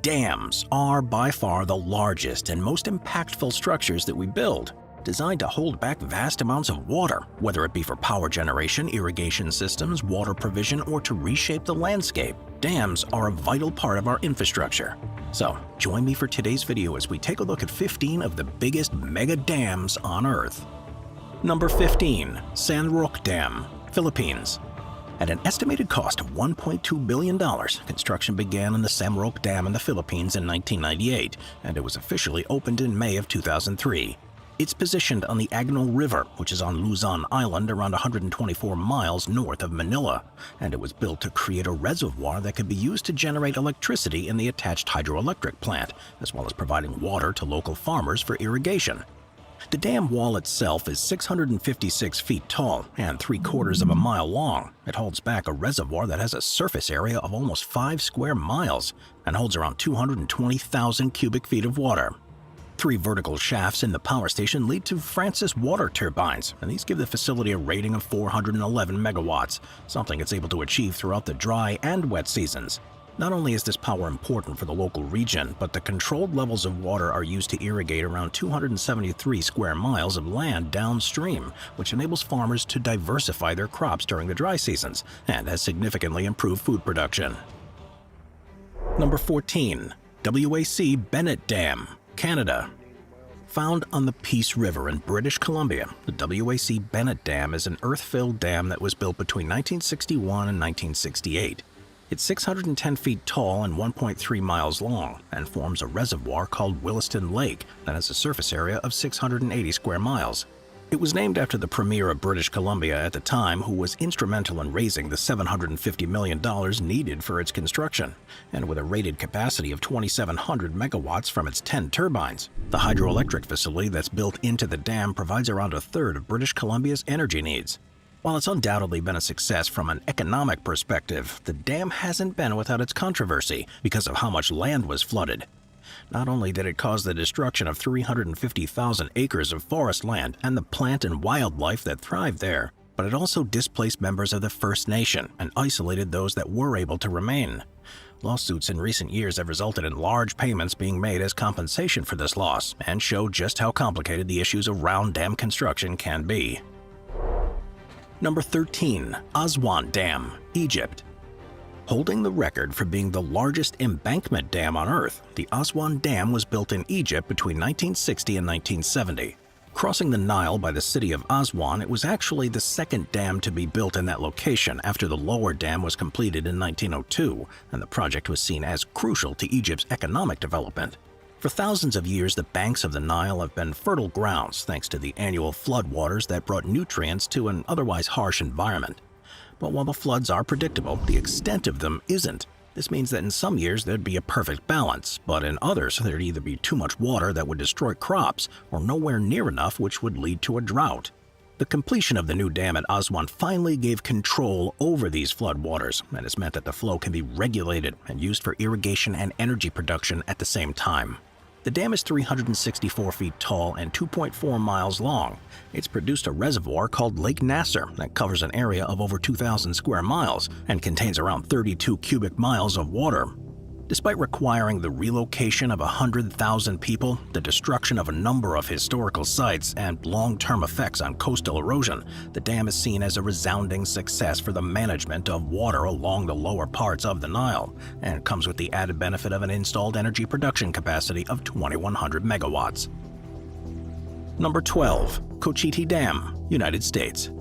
Dams are by far the largest and most impactful structures that we build, designed to hold back vast amounts of water, whether it be for power generation, irrigation systems, water provision, or to reshape the landscape. Dams are a vital part of our infrastructure. So, join me for today's video as we take a look at 15 of the biggest mega dams on Earth. Number 15. San Roque Dam, Philippines. At an estimated cost of $1.2 billion, construction began on the San Roque Dam in the Philippines in 1998, and it was officially opened in May of 2003. It's positioned on the Agnol River, which is on Luzon Island around 124 miles north of Manila, and it was built to create a reservoir that could be used to generate electricity in the attached hydroelectric plant, as well as providing water to local farmers for irrigation. The dam wall itself is 656 feet tall and 3/4 of a mile long. It holds back a reservoir that has a surface area of almost 5 square miles and holds around 220,000 cubic feet of water. 3 vertical shafts in the power station lead to Francis water turbines, and these give the facility a rating of 411 megawatts, something it's able to achieve throughout the dry and wet seasons. Not only is this power important for the local region, but the controlled levels of water are used to irrigate around 273 square miles of land downstream, which enables farmers to diversify their crops during the dry seasons and has significantly improved food production. Number 14. WAC Bennett Dam, Canada. Found on the Peace River in British Columbia, the WAC Bennett Dam is an earth-filled dam that was built between 1961 and 1968. It's 610 feet tall and 1.3 miles long and forms a reservoir called Williston Lake that has a surface area of 680 square miles. It was named after the Premier of British Columbia at the time, who was instrumental in raising the $750 million needed for its construction, and with a rated capacity of 2,700 megawatts from its 10 turbines. The hydroelectric facility that's built into the dam provides around a third of British Columbia's energy needs. While it's undoubtedly been a success from an economic perspective, the dam hasn't been without its controversy because of how much land was flooded. Not only did it cause the destruction of 350,000 acres of forest land and the plant and wildlife that thrived there, but it also displaced members of the First Nation and isolated those that were able to remain. Lawsuits in recent years have resulted in large payments being made as compensation for this loss and show just how complicated the issues around dam construction can be. Number 13. Aswan Dam, Egypt. Holding the record for being the largest embankment dam on Earth, the Aswan Dam was built in Egypt between 1960 and 1970. Crossing the Nile by the city of Aswan, it was actually the second dam to be built in that location after the lower dam was completed in 1902, and the project was seen as crucial to Egypt's economic development. For thousands of years, the banks of the Nile have been fertile grounds thanks to the annual floodwaters that brought nutrients to an otherwise harsh environment. But while the floods are predictable, the extent of them isn't. This means that in some years there'd be a perfect balance, but in others there'd either be too much water that would destroy crops or nowhere near enough, which would lead to a drought. The completion of the new dam at Aswan finally gave control over these floodwaters, and has meant that the flow can be regulated and used for irrigation and energy production at the same time. The dam is 364 feet tall and 2.4 miles long. It's produced a reservoir called Lake Nasser that covers an area of over 2,000 square miles and contains around 32 cubic miles of water. Despite requiring the relocation of 100,000 people, the destruction of a number of historical sites, and long-term effects on coastal erosion, the dam is seen as a resounding success for the management of water along the lower parts of the Nile, and comes with the added benefit of an installed energy production capacity of 2,100 megawatts. Number 12. Cochiti Dam, United States.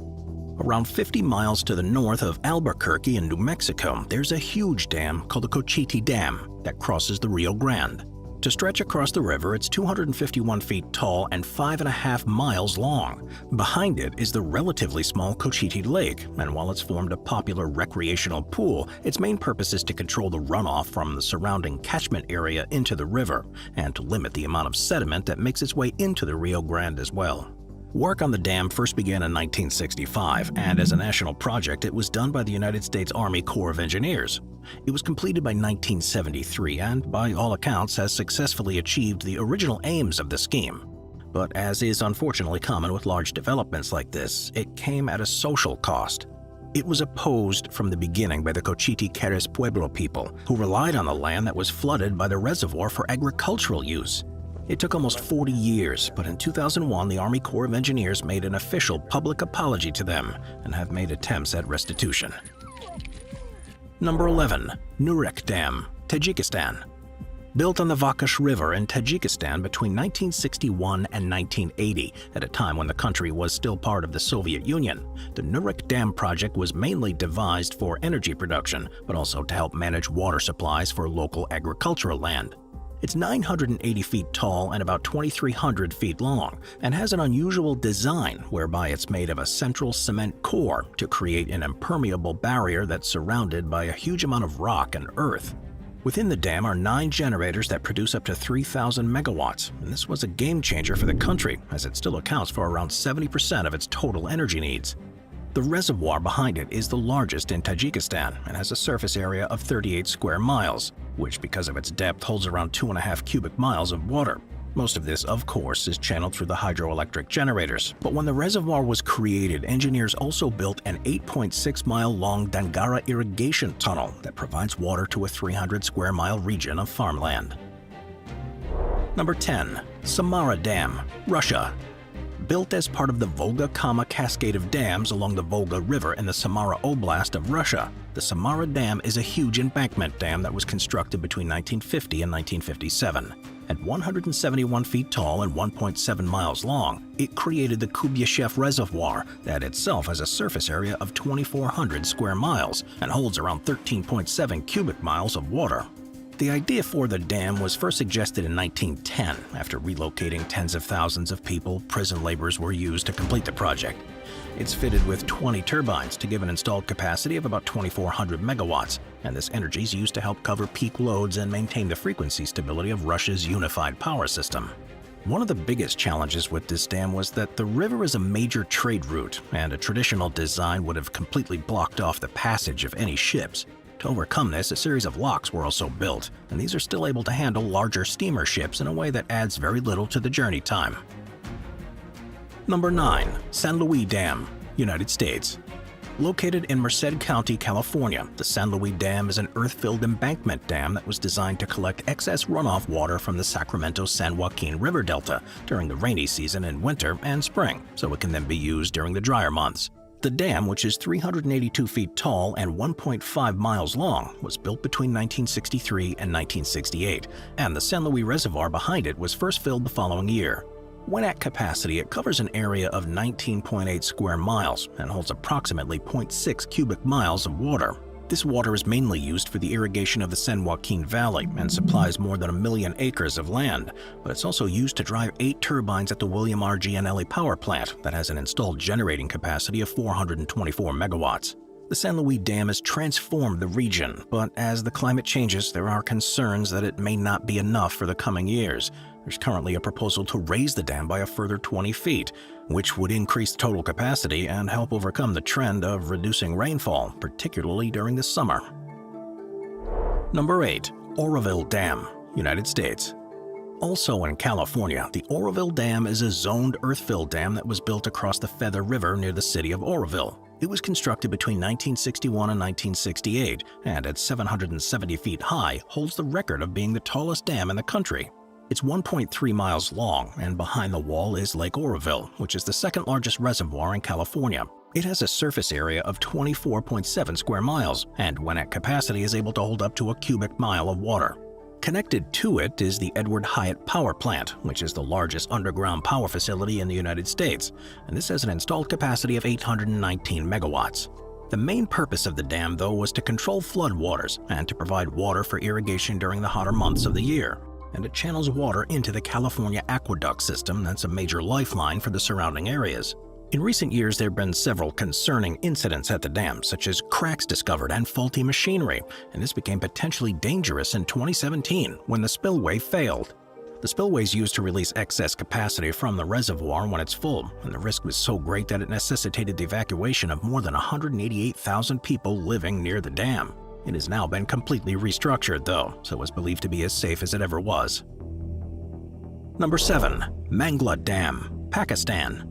Around 50 miles to the north of Albuquerque in New Mexico, there's a huge dam called the Cochiti Dam that crosses the Rio Grande. To stretch across the river, it's 251 feet tall and 5.5 miles long. Behind it is the relatively small Cochiti Lake, and while it's formed a popular recreational pool, its main purpose is to control the runoff from the surrounding catchment area into the river, and to limit the amount of sediment that makes its way into the Rio Grande as well. Work on the dam first began in 1965, and as a national project, it was done by the United States Army Corps of Engineers. It was completed by 1973 and, by all accounts, has successfully achieved the original aims of the scheme. But as is unfortunately common with large developments like this, it came at a social cost. It was opposed from the beginning by the Cochiti Queres Pueblo people, who relied on the land that was flooded by the reservoir for agricultural use. It took almost 40 years, but in 2001 the Army Corps of Engineers made an official public apology to them and have made attempts at restitution. Number 11. Nurek Dam, Tajikistan. Built on the Vakash River in Tajikistan between 1961 and 1980, at a time when the country was still part of the Soviet Union, the Nurek Dam project was mainly devised for energy production, but also to help manage water supplies for local agricultural land. It's 980 feet tall and about 2,300 feet long, and has an unusual design whereby it's made of a central cement core to create an impermeable barrier that's surrounded by a huge amount of rock and earth. Within the dam are 9 generators that produce up to 3,000 megawatts, and this was a game changer for the country, as it still accounts for around 70% of its total energy needs. The reservoir behind it is the largest in Tajikistan and has a surface area of 38 square miles, which because of its depth holds around 2.5 cubic miles of water. Most of this, of course, is channeled through the hydroelectric generators. But when the reservoir was created, engineers also built an 8.6-mile-long Dangara irrigation tunnel that provides water to a 300 square mile region of farmland. Number 10. Samara Dam, Russia. Built as part of the Volga-Kama cascade of dams along the Volga River in the Samara Oblast of Russia, the Samara Dam is a huge embankment dam that was constructed between 1950 and 1957. At 171 feet tall and 1.7 miles long, it created the Kubyashev Reservoir that itself has a surface area of 2,400 square miles and holds around 13.7 cubic miles of water. The idea for the dam was first suggested in 1910. After relocating tens of thousands of people, prison laborers were used to complete the project. It's fitted with 20 turbines to give an installed capacity of about 2,400 megawatts, and this energy is used to help cover peak loads and maintain the frequency stability of Russia's unified power system. One of the biggest challenges with this dam was that the river is a major trade route, and a traditional design would have completely blocked off the passage of any ships. To overcome this, a series of locks were also built, and these are still able to handle larger steamer ships in a way that adds very little to the journey time. Number 9. San Luis Dam, United States. Located in Merced County, California, the San Luis Dam is an earth-filled embankment dam that was designed to collect excess runoff water from the Sacramento-San Joaquin River Delta during the rainy season in winter and spring, so it can then be used during the drier months. The dam, which is 382 feet tall and 1.5 miles long, was built between 1963 and 1968, and the San Luis Reservoir behind it was first filled the following year. When at capacity, it covers an area of 19.8 square miles and holds approximately 0.6 cubic miles of water. This water is mainly used for the irrigation of the San Joaquin Valley and supplies more than 1 million acres of land, but it's also used to drive 8 turbines at the William R. Gianelli power plant that has an installed generating capacity of 424 megawatts. The San Luis Dam has transformed the region, but as the climate changes, there are concerns that it may not be enough for the coming years. There's currently a proposal to raise the dam by a further 20 feet, which would increase total capacity and help overcome the trend of reducing rainfall, particularly during the summer. Number 8. Oroville Dam, United States. Also in California, the Oroville Dam is a zoned earth-fill dam that was built across the Feather River near the city of Oroville. It was constructed between 1961 and 1968, and at 770 feet high, holds the record of being the tallest dam in the country. It's 1.3 miles long, and behind the wall is Lake Oroville, which is the second largest reservoir in California. It has a surface area of 24.7 square miles, and when at capacity is able to hold up to a cubic mile of water. Connected to it is the Edward Hyatt Power Plant, which is the largest underground power facility in the United States, and this has an installed capacity of 819 megawatts. The main purpose of the dam, though, was to control floodwaters and to provide water for irrigation during the hotter months of the year. And it channels water into the California aqueduct system that's a major lifeline for the surrounding areas. In recent years, there have been several concerning incidents at the dam, such as cracks discovered and faulty machinery, and this became potentially dangerous in 2017 when the spillway failed. The spillway is used to release excess capacity from the reservoir when it's full, and the risk was so great that it necessitated the evacuation of more than 188,000 people living near the dam. It has now been completely restructured, though, so it's believed to be as safe as it ever was. Number 7. Mangla Dam, Pakistan.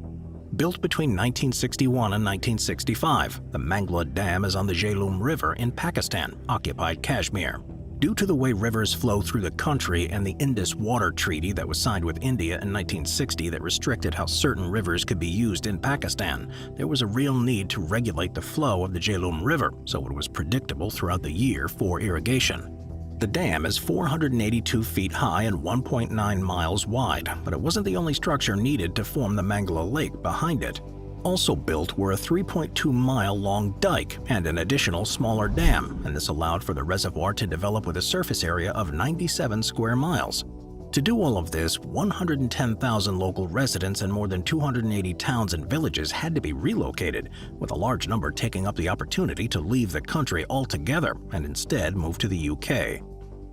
Built between 1961 and 1965, the Mangla Dam is on the Jhelum River in Pakistan, occupied Kashmir. Due to the way rivers flow through the country and the Indus Water Treaty that was signed with India in 1960 that restricted how certain rivers could be used in Pakistan, there was a real need to regulate the flow of the Jhelum River so it was predictable throughout the year for irrigation. The dam is 482 feet high and 1.9 miles wide, but it wasn't the only structure needed to form the Mangla Lake behind it. Also built were a 3.2-mile-long dike and an additional smaller dam, and this allowed for the reservoir to develop with a surface area of 97 square miles. To do all of this, 110,000 local residents and more than 280 towns and villages had to be relocated, with a large number taking up the opportunity to leave the country altogether and instead move to the UK.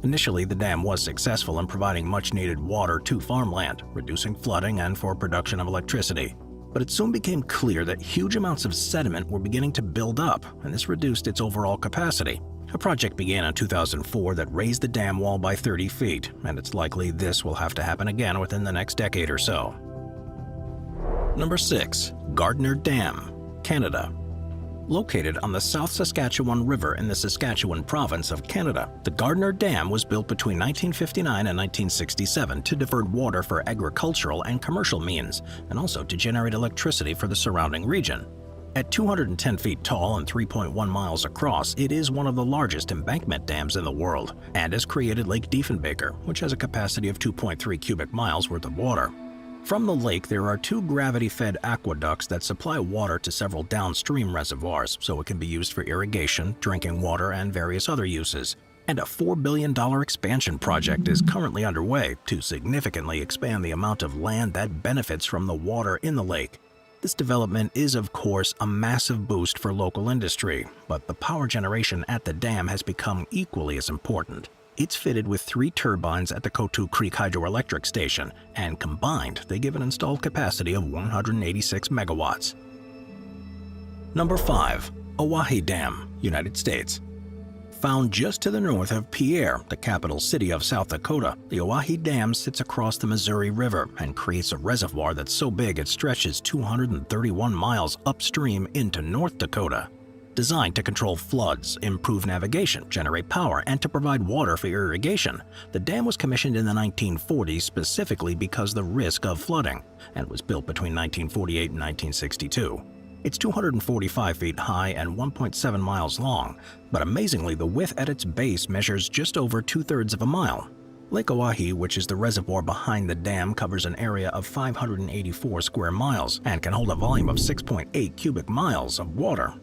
Initially, the dam was successful in providing much-needed water to farmland, reducing flooding and for production of electricity. But it soon became clear that huge amounts of sediment were beginning to build up, and this reduced its overall capacity. A project began in 2004 that raised the dam wall by 30 feet, and it's likely this will have to happen again within the next decade or so. Number 6. Gardner Dam, Canada. Located on the South Saskatchewan River in the Saskatchewan province of Canada, the Gardner Dam was built between 1959 and 1967 to divert water for agricultural and commercial means, and also to generate electricity for the surrounding region. At 210 feet tall and 3.1 miles across, it is one of the largest embankment dams in the world, and has created Lake Diefenbaker, which has a capacity of 2.3 cubic miles worth of water. From the lake, there are 2 gravity-fed aqueducts that supply water to several downstream reservoirs, so it can be used for irrigation, drinking water, and various other uses. And a $4 billion expansion project is currently underway to significantly expand the amount of land that benefits from the water in the lake. This development is, of course, a massive boost for local industry, but the power generation at the dam has become equally as important. It's fitted with 3 turbines at the Coteau Creek Hydroelectric Station, and combined, they give an installed capacity of 186 megawatts. Number 5. Oahe Dam, United States. Found just to the north of Pierre, the capital city of South Dakota, the Oahe Dam sits across the Missouri River and creates a reservoir that's so big it stretches 231 miles upstream into North Dakota. Designed to control floods, improve navigation, generate power, and to provide water for irrigation, the dam was commissioned in the 1940s specifically because of the risk of flooding, and was built between 1948 and 1962. It's 245 feet high and 1.7 miles long, but amazingly the width at its base measures just over 2/3 of a mile. Lake Oahe, which is the reservoir behind the dam, covers an area of 584 square miles and can hold a volume of 6.8 cubic miles of water.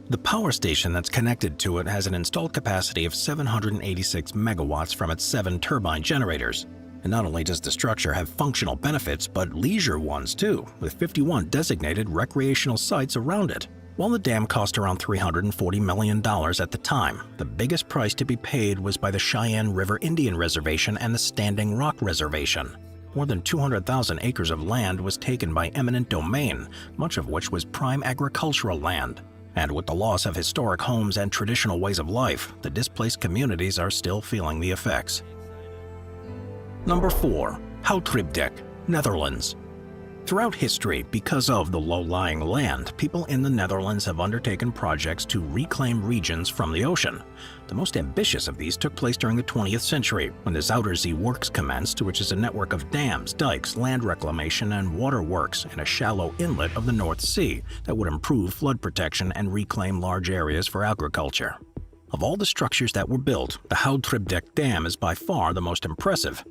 The power station that's connected to it has an installed capacity of 786 megawatts from its 7 turbine generators. And not only does the structure have functional benefits, but leisure ones too, with 51 designated recreational sites around it. While the dam cost around $340 million at the time, the biggest price to be paid was by the Cheyenne River Indian Reservation and the Standing Rock Reservation. More than 200,000 acres of land was taken by eminent domain, much of which was prime agricultural land. And with the loss of historic homes and traditional ways of life, the displaced communities are still feeling the effects. Number 4. Houtdripdek, Netherlands. Throughout history, because of the low-lying land, people in the Netherlands have undertaken projects to reclaim regions from the ocean. The most ambitious of these took place during the 20th century, when the Zuiderzee Works commenced, which is a network of dams, dikes, land reclamation, and waterworks in a shallow inlet of the North Sea that would improve flood protection and reclaim large areas for agriculture. Of all the structures that were built, the Houtdripdek Dam is by far the most impressive.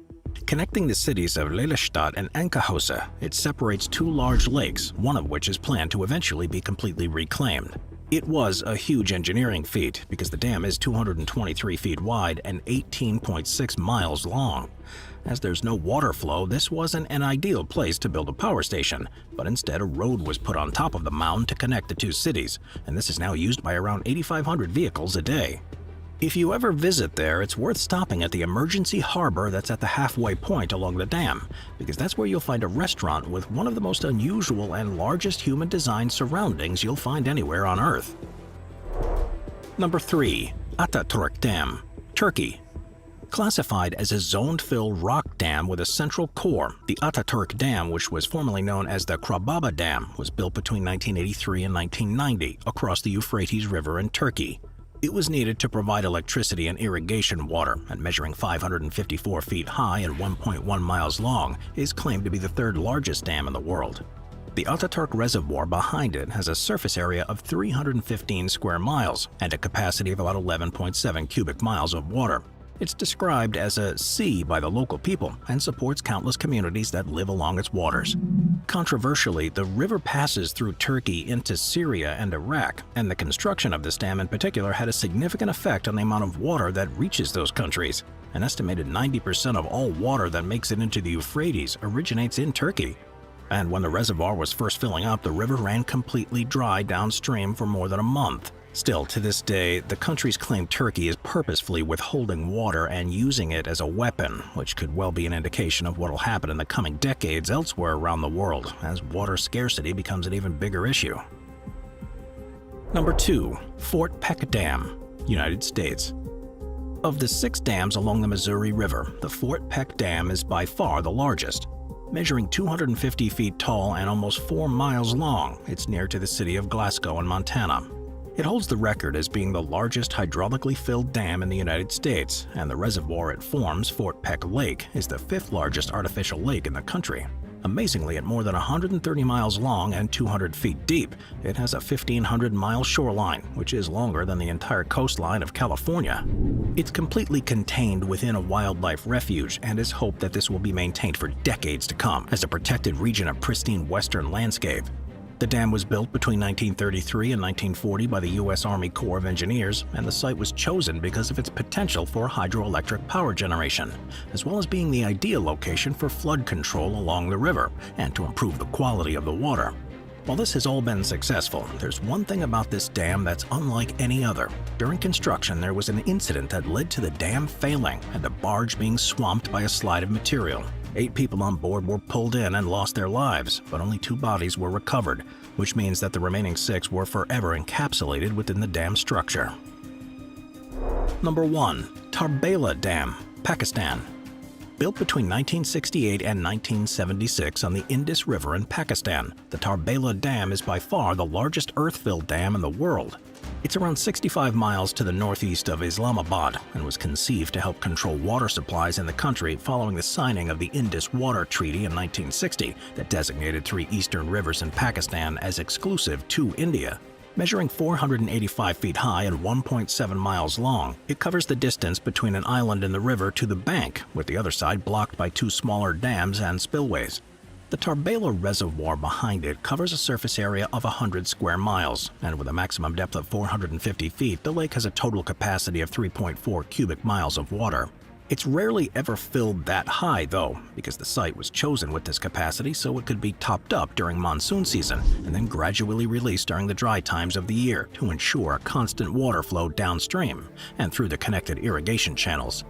Connecting the cities of Lelystad and Enkhuizen, it separates 2 large lakes, one of which is planned to eventually be completely reclaimed. It was a huge engineering feat because the dam is 223 feet wide and 18.6 miles long. As there's no water flow, this wasn't an ideal place to build a power station, but instead a road was put on top of the mound to connect the 2 cities, and this is now used by around 8,500 vehicles a day. If you ever visit there, it's worth stopping at the emergency harbor that's at the halfway point along the dam, because that's where you'll find a restaurant with one of the most unusual and largest human-designed surroundings you'll find anywhere on Earth. Number 3. Atatürk Dam, Turkey. Classified as a zone-fill rock dam with a central core, the Ataturk Dam, which was formerly known as the Krababa Dam, was built between 1983 and 1990 across the Euphrates River in Turkey. It was needed to provide electricity and irrigation water, and measuring 554 feet high and 1.1 miles long, is claimed to be the third largest dam in the world. The Ataturk Reservoir behind it has a surface area of 315 square miles and a capacity of about 11.7 cubic miles of water. It's described as a sea by the local people and supports countless communities that live along its waters. Controversially, the river passes through Turkey into Syria and Iraq, and the construction of this dam in particular had a significant effect on the amount of water that reaches those countries. An estimated 90% of all water that makes it into the Euphrates originates in Turkey. And when the reservoir was first filling up, the river ran completely dry downstream for more than a month. Still, to this day, the countries claim Turkey is purposefully withholding water and using it as a weapon, which could well be an indication of what will happen in the coming decades elsewhere around the world as water scarcity becomes an even bigger issue. Number 2. Fort Peck Dam, United States. Of the 6 dams along the Missouri River, the Fort Peck Dam is by far the largest. Measuring 250 feet tall and almost 4 miles long, it's near to the city of Glasgow in Montana. It holds the record as being the largest hydraulically filled dam in the United States, and the reservoir it forms, Fort Peck Lake, is the 5th largest artificial lake in the country. Amazingly, at more than 130 miles long and 200 feet deep, it has a 1,500-mile shoreline, which is longer than the entire coastline of California. It's completely contained within a wildlife refuge and is hoped that this will be maintained for decades to come as a protected region of pristine western landscape. The dam was built between 1933 and 1940 by the U.S. Army Corps of Engineers, and the site was chosen because of its potential for hydroelectric power generation, as well as being the ideal location for flood control along the river and to improve the quality of the water. While this has all been successful, there's one thing about this dam that's unlike any other. During construction, there was an incident that led to the dam failing and the barge being swamped by a slide of material. 8 people on board were pulled in and lost their lives, but only 2 bodies were recovered, which means that the remaining 6 were forever encapsulated within the dam structure. Number 1. Tarbela Dam, Pakistan. Built between 1968 and 1976 on the Indus River in Pakistan, the Tarbela Dam is by far the largest earth-filled dam in the world. It's around 65 miles to the northeast of Islamabad and was conceived to help control water supplies in the country following the signing of the Indus Water Treaty in 1960 that designated 3 eastern rivers in Pakistan as exclusive to India. Measuring 485 feet high and 1.7 miles long, it covers the distance between an island in the river to the bank, with the other side blocked by 2 smaller dams and spillways. The Tarbela Reservoir behind it covers a surface area of 100 square miles, and with a maximum depth of 450 feet, the lake has a total capacity of 3.4 cubic miles of water. It's rarely ever filled that high, though, because the site was chosen with this capacity so it could be topped up during monsoon season and then gradually released during the dry times of the year to ensure a constant water flow downstream and through the connected irrigation channels.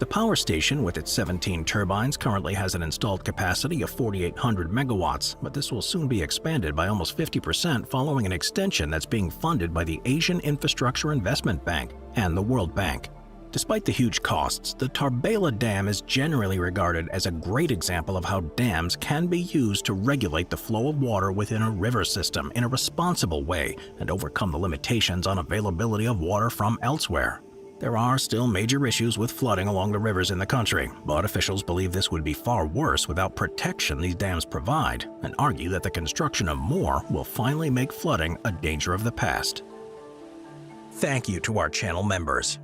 The power station, with its 17 turbines, currently has an installed capacity of 4,800 megawatts, but this will soon be expanded by almost 50% following an extension that's being funded by the Asian Infrastructure Investment Bank and the World Bank. Despite the huge costs, the Tarbela Dam is generally regarded as a great example of how dams can be used to regulate the flow of water within a river system in a responsible way and overcome the limitations on availability of water from elsewhere. There are still major issues with flooding along the rivers in the country, but officials believe this would be far worse without protection these dams provide, and argue that the construction of more will finally make flooding a danger of the past. Thank you to our channel members.